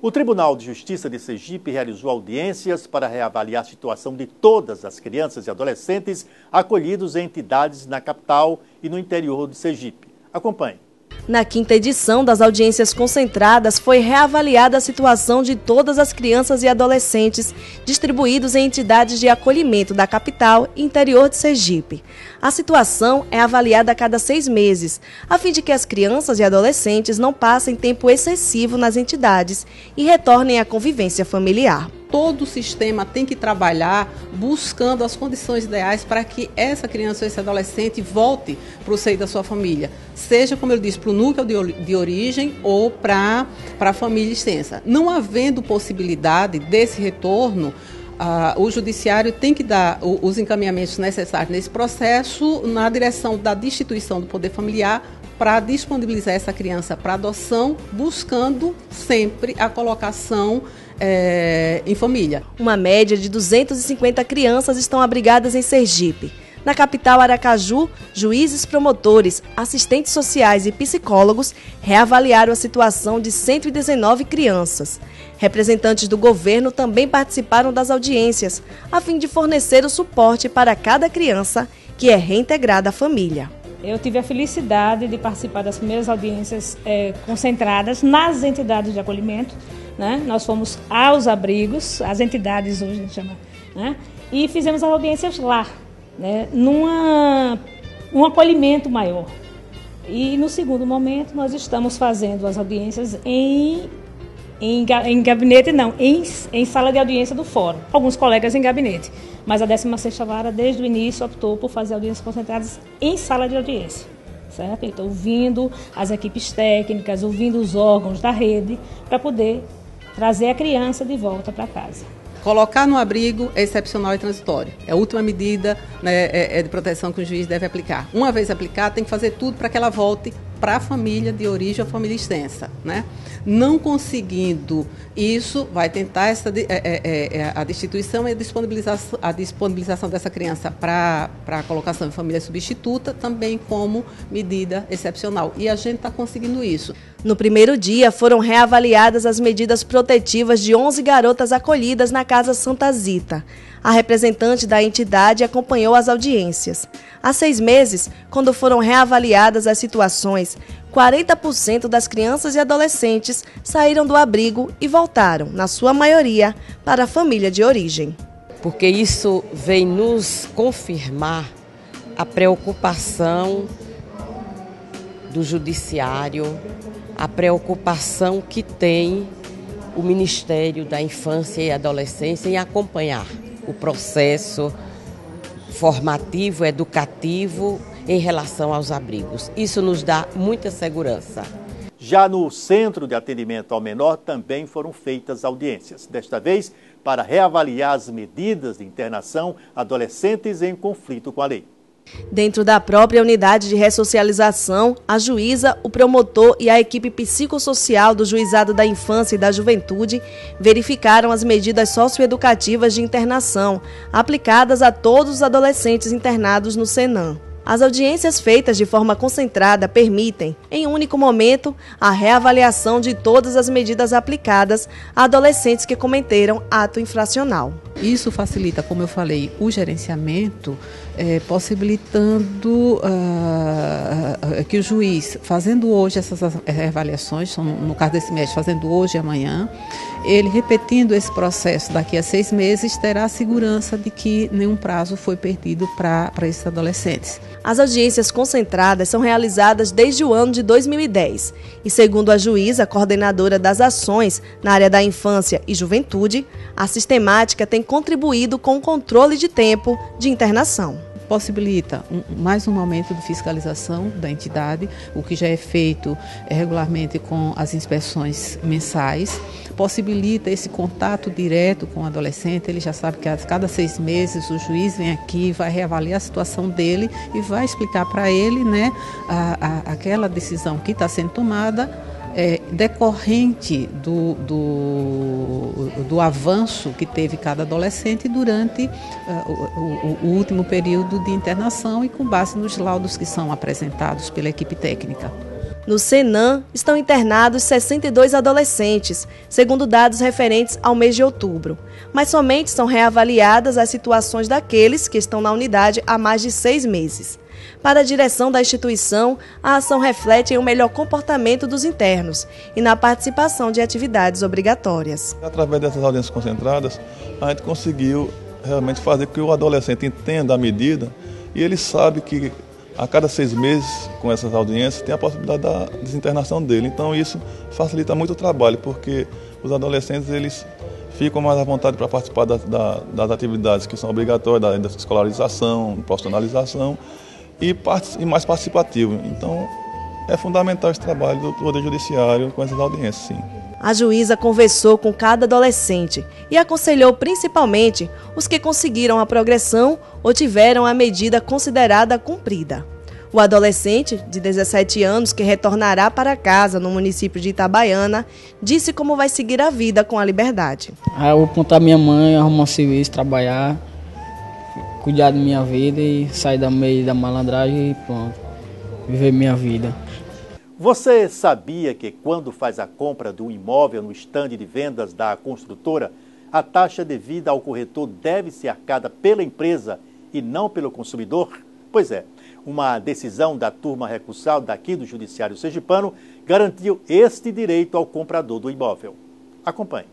O Tribunal de Justiça de Sergipe realizou audiências para reavaliar a situação de todas as crianças e adolescentes acolhidos em entidades na capital e no interior de Sergipe. Acompanhe. Na quinta edição das audiências concentradas, foi reavaliada a situação de todas as crianças e adolescentes distribuídos em entidades de acolhimento da capital e interior de Sergipe. A situação é avaliada a cada 6 meses, a fim de que as crianças e adolescentes não passem tempo excessivo nas entidades e retornem à convivência familiar. Todo o sistema tem que trabalhar buscando as condições ideais para que essa criança ou esse adolescente volte para o seio da sua família. Seja, como eu disse, para o núcleo de origem ou para a família extensa. Não havendo possibilidade desse retorno, o judiciário tem que dar os encaminhamentos necessários nesse processo na direção da destituição do poder familiar para disponibilizar essa criança para adoção, buscando sempre a colocação em família. Uma média de 250 crianças estão abrigadas em Sergipe. Na capital Aracaju, juízes promotores, assistentes sociais e psicólogos reavaliaram a situação de 119 crianças. Representantes do governo também participaram das audiências, a fim de fornecer o suporte para cada criança que é reintegrada à família. Eu tive a felicidade de participar das primeiras audiências concentradas nas entidades de acolhimento, né? Nós fomos aos abrigos, as entidades hoje a gente chama, né? E fizemos as audiências lá, né? Um acolhimento maior. E no segundo momento nós estamos fazendo as audiências em gabinete, não, em sala de audiência do fórum. Alguns colegas em gabinete, mas a 16ª Vara, desde o início, optou por fazer audiências concentradas em sala de audiência, certo? Então, ouvindo as equipes técnicas, ouvindo os órgãos da rede, para poder trazer a criança de volta para casa. Colocar no abrigo é excepcional e transitório. É a última medida, né, de proteção que o juiz deve aplicar. Uma vez aplicada, tem que fazer tudo para que ela volte para a família de origem ou família extensa, né? Não conseguindo isso, vai tentar a destituição e a disponibilização dessa criança para a colocação em família substituta, também como medida excepcional. E a gente está conseguindo isso. No primeiro dia, foram reavaliadas as medidas protetivas de 11 garotas acolhidas na Casa Santa Zita. A representante da entidade acompanhou as audiências. Há 6 meses, quando foram reavaliadas as situações, 40% das crianças e adolescentes saíram do abrigo e voltaram, na sua maioria, para a família de origem. Porque isso vem nos confirmar a preocupação do judiciário, a preocupação que tem o Ministério da Infância e Adolescência em acompanhar o processo formativo, educativo em relação aos abrigos. Isso nos dá muita segurança. Já no Centro de Atendimento ao Menor também foram feitas audiências, desta vez para reavaliar as medidas de internação adolescentes em conflito com a lei. Dentro da própria unidade de ressocialização, a juíza, o promotor e a equipe psicossocial do Juizado da Infância e da Juventude verificaram as medidas socioeducativas de internação aplicadas a todos os adolescentes internados no Senam. As audiências feitas de forma concentrada permitem, em um único momento, a reavaliação de todas as medidas aplicadas a adolescentes que cometeram ato infracional. Isso facilita, como eu falei, o gerenciamento, possibilitando que o juiz, fazendo hoje essas avaliações, no caso desse mês, fazendo hoje e amanhã, ele repetindo esse processo daqui a 6 meses, terá a segurança de que nenhum prazo foi perdido para esses adolescentes. As audiências concentradas são realizadas desde o ano de 2010 e, segundo a juíza coordenadora das ações na área da infância e juventude, a sistemática tem contribuído com o controle de tempo de internação. Possibilita mais um aumento de fiscalização da entidade, o que já é feito regularmente com as inspeções mensais. Possibilita esse contato direto com o adolescente, ele já sabe que a cada 6 meses o juiz vem aqui, vai reavaliar a situação dele e vai explicar para ele, né, aquela decisão que está sendo tomada, decorrente do avanço que teve cada adolescente durante o último período de internação e com base nos laudos que são apresentados pela equipe técnica. No Senan, estão internados 62 adolescentes, segundo dados referentes ao mês de outubro. Mas somente são reavaliadas as situações daqueles que estão na unidade há mais de 6 meses. Para a direção da instituição, a ação reflete em um melhor comportamento dos internos e na participação de atividades obrigatórias. Através dessas audiências concentradas, a gente conseguiu realmente fazer com que o adolescente entenda a medida e ele sabe que a cada 6 meses, com essas audiências, tem a possibilidade da desinternação dele. Então isso facilita muito o trabalho, porque os adolescentes eles ficam mais à vontade para participar das atividades que são obrigatórias, da escolarização, profissionalização e mais participativo. Então é fundamental esse trabalho do Poder Judiciário com essas audiências, sim. A juíza conversou com cada adolescente e aconselhou principalmente os que conseguiram a progressão ou tiveram a medida considerada cumprida. O adolescente, de 17 anos, que retornará para casa no município de Itabaiana, disse como vai seguir a vida com a liberdade. Eu vou apontar minha mãe, arrumar serviço, trabalhar, cuidar da minha vida e sair do meio da malandragem e pronto, viver minha vida. Você sabia que quando faz a compra do imóvel no estande de vendas da construtora, a taxa devida ao corretor deve ser arcada pela empresa e não pelo consumidor? Pois é, uma decisão da turma recursal daqui do Judiciário Sergipano garantiu este direito ao comprador do imóvel. Acompanhe.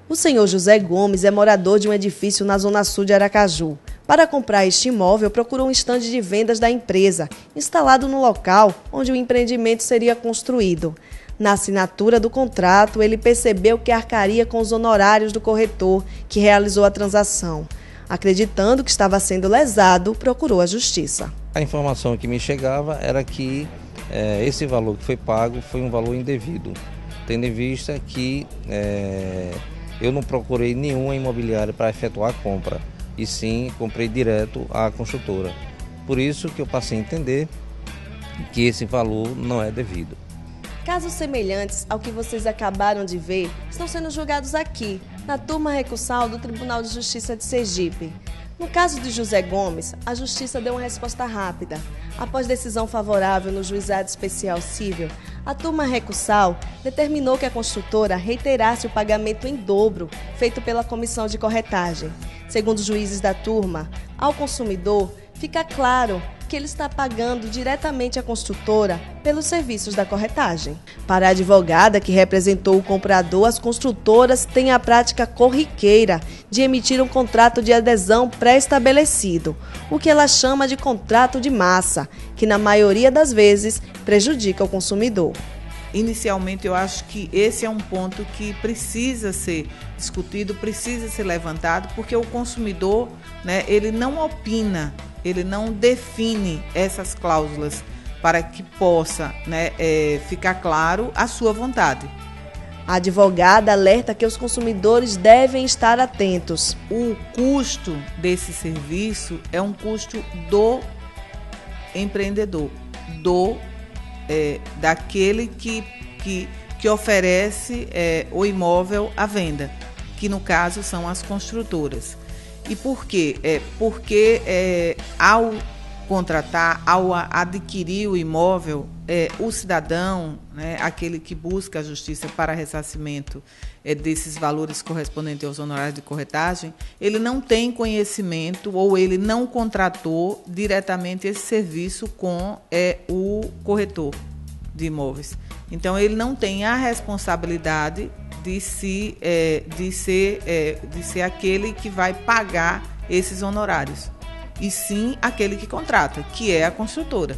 O senhor José Gomes é morador de um edifício na zona sul de Aracaju. Para comprar este imóvel, procurou um estande de vendas da empresa, instalado no local onde o empreendimento seria construído. Na assinatura do contrato, ele percebeu que arcaria com os honorários do corretor que realizou a transação. Acreditando que estava sendo lesado, procurou a justiça. A informação que me chegava era que esse valor que foi pago foi um valor indevido, tendo em vista que eu não procurei nenhuma imobiliária para efetuar a compra, e sim comprei direto à construtora. Por isso que eu passei a entender que esse valor não é devido. Casos semelhantes ao que vocês acabaram de ver estão sendo julgados aqui, na turma recursal do Tribunal de Justiça de Sergipe. No caso de José Gomes, a Justiça deu uma resposta rápida. Após decisão favorável no Juizado Especial Cível, a turma recursal determinou que a construtora reiterasse o pagamento em dobro feito pela comissão de corretagem. Segundo os juízes da turma, ao consumidor fica claro que ele está pagando diretamente à construtora pelos serviços da corretagem. Para a advogada que representou o comprador, as construtoras têm a prática corriqueira de emitir um contrato de adesão pré-estabelecido, o que ela chama de contrato de massa, que na maioria das vezes prejudica o consumidor. Inicialmente, eu acho que esse é um ponto que precisa ser discutido, precisa ser levantado, porque o consumidor, ele não opina, ele não define essas cláusulas para que possa ficar claro a sua vontade. A advogada alerta que os consumidores devem estar atentos. O custo desse serviço é um custo do empreendedor, daquele que oferece o imóvel à venda, que no caso são as construtoras. E por quê? Porque ao contratar, ao adquirir o imóvel, o cidadão, aquele que busca a justiça para ressarcimento desses valores correspondentes aos honorários de corretagem, ele não tem conhecimento ou ele não contratou diretamente esse serviço com o corretor de imóveis. Então, ele não tem a responsabilidade de ser aquele que vai pagar esses honorários, e sim aquele que contrata, que é a construtora.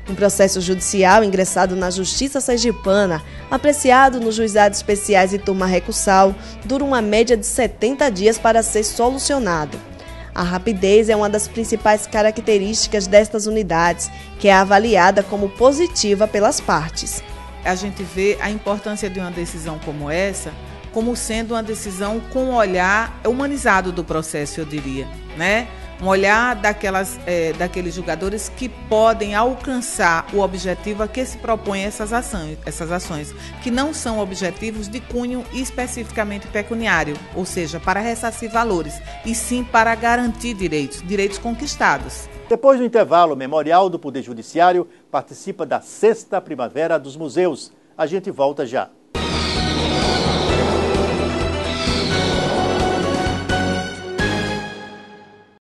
Um processo judicial ingressado na Justiça Sergipana, apreciado nos Juizados Especiais e turma recursal, dura uma média de 70 dias para ser solucionado. A rapidez é uma das principais características destas unidades, que é avaliada como positiva pelas partes. A gente vê a importância de uma decisão como essa, como sendo uma decisão com um olhar humanizado do processo, eu diria, um olhar daqueles julgadores que podem alcançar o objetivo a que se propõem essas ações, que não são objetivos de cunho especificamente pecuniário, ou seja, para ressarcir valores, e sim para garantir direitos conquistados. Depois do intervalo, o Memorial do Poder Judiciário participa da 6ª Primavera dos Museus. A gente volta já.